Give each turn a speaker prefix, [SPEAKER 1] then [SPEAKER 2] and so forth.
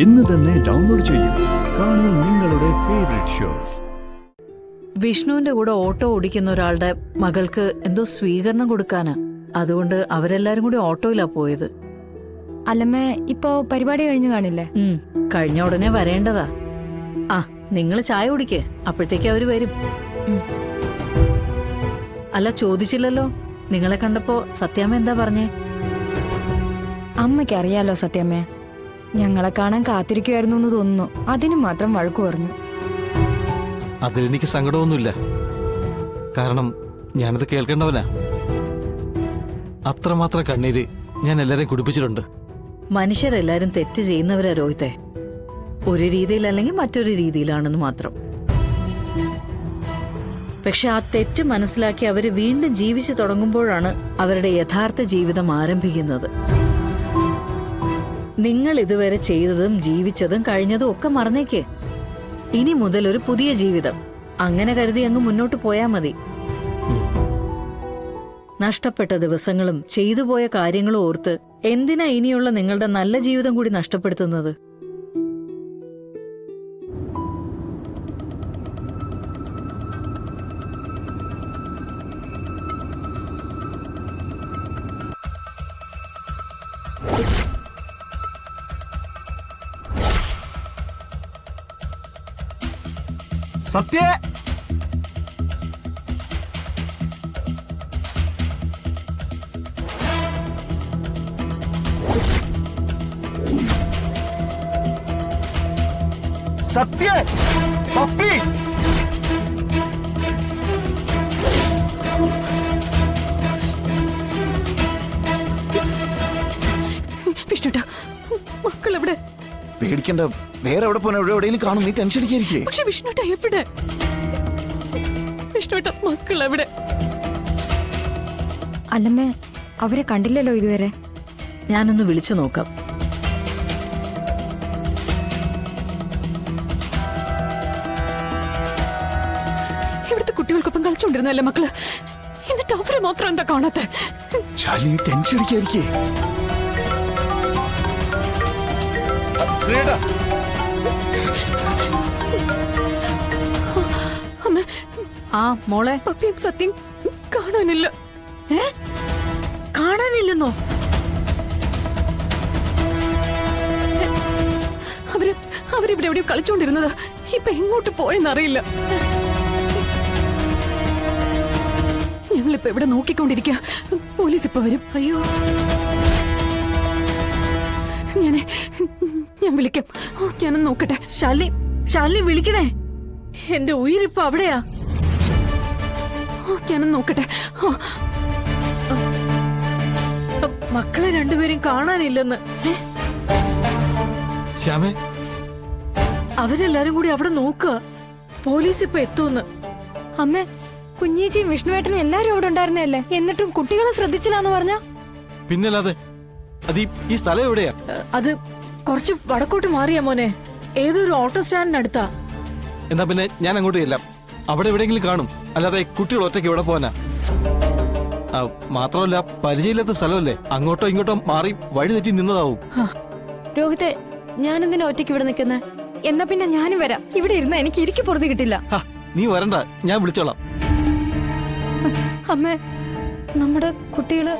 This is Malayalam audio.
[SPEAKER 1] ഇന്ന് തന്നെ ഡൗൺലോഡ് ചെയ്യൂ. കാണൂ നിങ്ങളുടെ ഫേവറേറ്റ് ഷോസ്.
[SPEAKER 2] വിഷ്ണുവിന്റെ കൂടെ ഓട്ടോ ഓടിക്കുന്ന ഒരാളുടെ മകൾക്ക് എന്തോ സ്വീകരണം കൊടുക്കാനാ. അതുകൊണ്ട് അവരെല്ലാരും കൂടി ഓട്ടോയിലാ പോയത്.
[SPEAKER 3] അല്ലമ്മേ, ഇപ്പോ പരിപാടി കഴിഞ്ഞു കാണില്ലേ?
[SPEAKER 2] കഴിഞ്ഞ ഉടനെ വരേണ്ടതാ. ആ, നിങ്ങൾ ചായ കുടിക്കേ, അപ്പോഴത്തേക്ക് അവര് വരും. അല്ല, ചോദിച്ചില്ലല്ലോ. നിങ്ങളെ കണ്ടപ്പോ സത്യാമ്മ എന്താ പറഞ്ഞേ?
[SPEAKER 3] അമ്മയ്ക്ക് അറിയാലോ സത്യാമ്മേ, ഞങ്ങളെ കാണാൻ കാത്തിരിക്കുമായിരുന്നു എന്ന് തോന്നുന്നു. അതിന് മാത്രം വഴക്കു പറഞ്ഞു.
[SPEAKER 4] അതിലെനിക്ക് സങ്കടമൊന്നുമില്ല. കാരണം ഞാനത് കേൾക്കേണ്ടവനാ. അത്രമാത്രം കണ്ണീര് ഞാൻ എല്ലാരെയും കുടിപ്പിച്ചിട്ടുണ്ട്.
[SPEAKER 2] മനുഷ്യരെല്ലാരും തെറ്റ് ചെയ്യുന്നവരാ രോഹിത്തെ. ഒരു രീതിയിലല്ലെങ്കിൽ മറ്റൊരു രീതിയിലാണെന്ന് മാത്രം. പക്ഷെ ആ തെറ്റ് മനസ്സിലാക്കി അവര് വീണ്ടും ജീവിച്ചു തുടങ്ങുമ്പോഴാണ് അവരുടെ യഥാർത്ഥ ജീവിതം ആരംഭിക്കുന്നത്. നിങ്ങൾ ഇതുവരെ ചെയ്തതും ജീവിച്ചതും കഴിഞ്ഞതും ഒക്കെ മറന്നേക്ക്. ഇനി മുതൽ ഒരു പുതിയ ജീവിതം അങ്ങനെ കരുതി അങ്ങ് മുന്നോട്ട് പോയാ മതി. നഷ്ടപ്പെട്ട ദിവസങ്ങളും ചെയ്തുപോയ കാര്യങ്ങളും ഓർത്ത് എന്തിനാ ഇനിയുള്ള നിങ്ങളുടെ നല്ല ജീവിതം കൂടി നഷ്ടപ്പെടുത്തുന്നത്?
[SPEAKER 4] സത്യ, സത്യ, പപ്പി,
[SPEAKER 5] വിഷ്ണുട്ടാ, മക്കൾ എവിടെ?
[SPEAKER 4] പേടിക്കണ്ട, വേറെ എവിടെ പോനാ? എവിടെയെങ്കിലും കാണും, നീ ടെൻഷൻ അടിക്കാതിരിക്കേ.
[SPEAKER 5] പക്ഷെ വിഷ്ണുട്ടാ എവിടെ? വിഷ്ണുട്ടാ, മക്കൾ എവിടെ?
[SPEAKER 3] അല്ലമ്മേ, അവരെ കണ്ടില്ലല്ലോ ഇതുവരെ.
[SPEAKER 2] ഞാനൊന്ന് വിളിച്ചു നോക്കാം.
[SPEAKER 5] ഇവിടുത്തെ കുട്ടികൾക്കൊപ്പം കളിച്ചുകൊണ്ടിരുന്നല്ലേ മക്കള്? എന്നിട്ട് അവരെ മാത്രം എന്താ കാണാത്തെ?
[SPEAKER 4] ശാലി, നീ ടെൻഷൻ അടിക്കാതിരിക്കേ.
[SPEAKER 5] അമ്മ,
[SPEAKER 2] ആ മോളെ,
[SPEAKER 5] പപ്പിയും സത്യം കാണാനില്ല.
[SPEAKER 2] കാണാനില്ലെന്നോ?
[SPEAKER 5] അവരിവിടെ എവിടെയോ കളിച്ചോണ്ടിരുന്നത്. ഇപ്പൊ എങ്ങോട്ട് പോയെന്നറിയില്ല. ഞങ്ങളിപ്പോ ഇവിടെ നോക്കിക്കൊണ്ടിരിക്കുക. പോലീസ് ഇപ്പൊ വരും.
[SPEAKER 2] അയ്യോ,
[SPEAKER 5] ഞാൻ വിളിക്കാം. ഞാനൊന്ന് നോക്കട്ടെ.
[SPEAKER 2] ശാലിനി വിളിക്കണേ. എന്റെ ഉയിരിപ്പോ അവിടെയാ.
[SPEAKER 5] ഞാനൊന്ന് നോക്കട്ടെ.
[SPEAKER 2] മക്കളെ രണ്ടുപേരും കാണാനില്ലെന്ന്.
[SPEAKER 4] ശ്യാമേ,
[SPEAKER 2] അവരെല്ലാരും കൂടി അവിടെ നോക്കുക. പോലീസ് ഇപ്പൊ എത്തുമെന്ന്.
[SPEAKER 3] അമ്മേ, കുഞ്ഞേച്ചിയും വിഷ്ണുവേട്ടനും എല്ലാരും അവിടെ ഉണ്ടായിരുന്നല്ലേ, എന്നിട്ടും കുട്ടികളെ ശ്രദ്ധിച്ചില്ലാന്ന് പറഞ്ഞ?
[SPEAKER 4] പിന്നല്ലാതെ. അത് ഈ സ്ഥലം എവിടെയാ?
[SPEAKER 2] അത് കുറച്ച് വടക്കോട്ട് മാറിയാ മോനെ. ഏതൊരു ഓട്ടോ സ്റ്റാൻഡിനടുത്താ.
[SPEAKER 4] എന്നാ പിന്നെ ഞാൻ അങ്ങോട്ട് ചെല്ലാം. അവിടെ എവിടെയെങ്കിലും കാണും. അല്ലാതെ കുട്ടികൾ ഒറ്റയ്ക്ക് ഇവിടെ പോവാനാ? മാത്രമല്ല, പരിചയമില്ലാത്ത സ്ഥലമല്ലേ, അങ്ങോട്ടോ ഇങ്ങോട്ടോ മാറി വഴി തെറ്റി നിന്നതാവും.
[SPEAKER 3] രോഹിത്തെ, ഞാനെന്തിനാ ഒറ്റയ്ക്ക് ഇവിടെ നിൽക്കുന്നേ? എന്നാ പിന്നെ ഞാനും വരാം. ഇവിടെ ഇരുന്ന എനിക്ക് ഇരിക്കി പുറത്ത് കിട്ടില്ല.
[SPEAKER 4] നീ വരണ്ട, ഞാൻ വിളിച്ചോളാം.
[SPEAKER 3] അമ്മേ, നമ്മുടെ കുട്ടികള്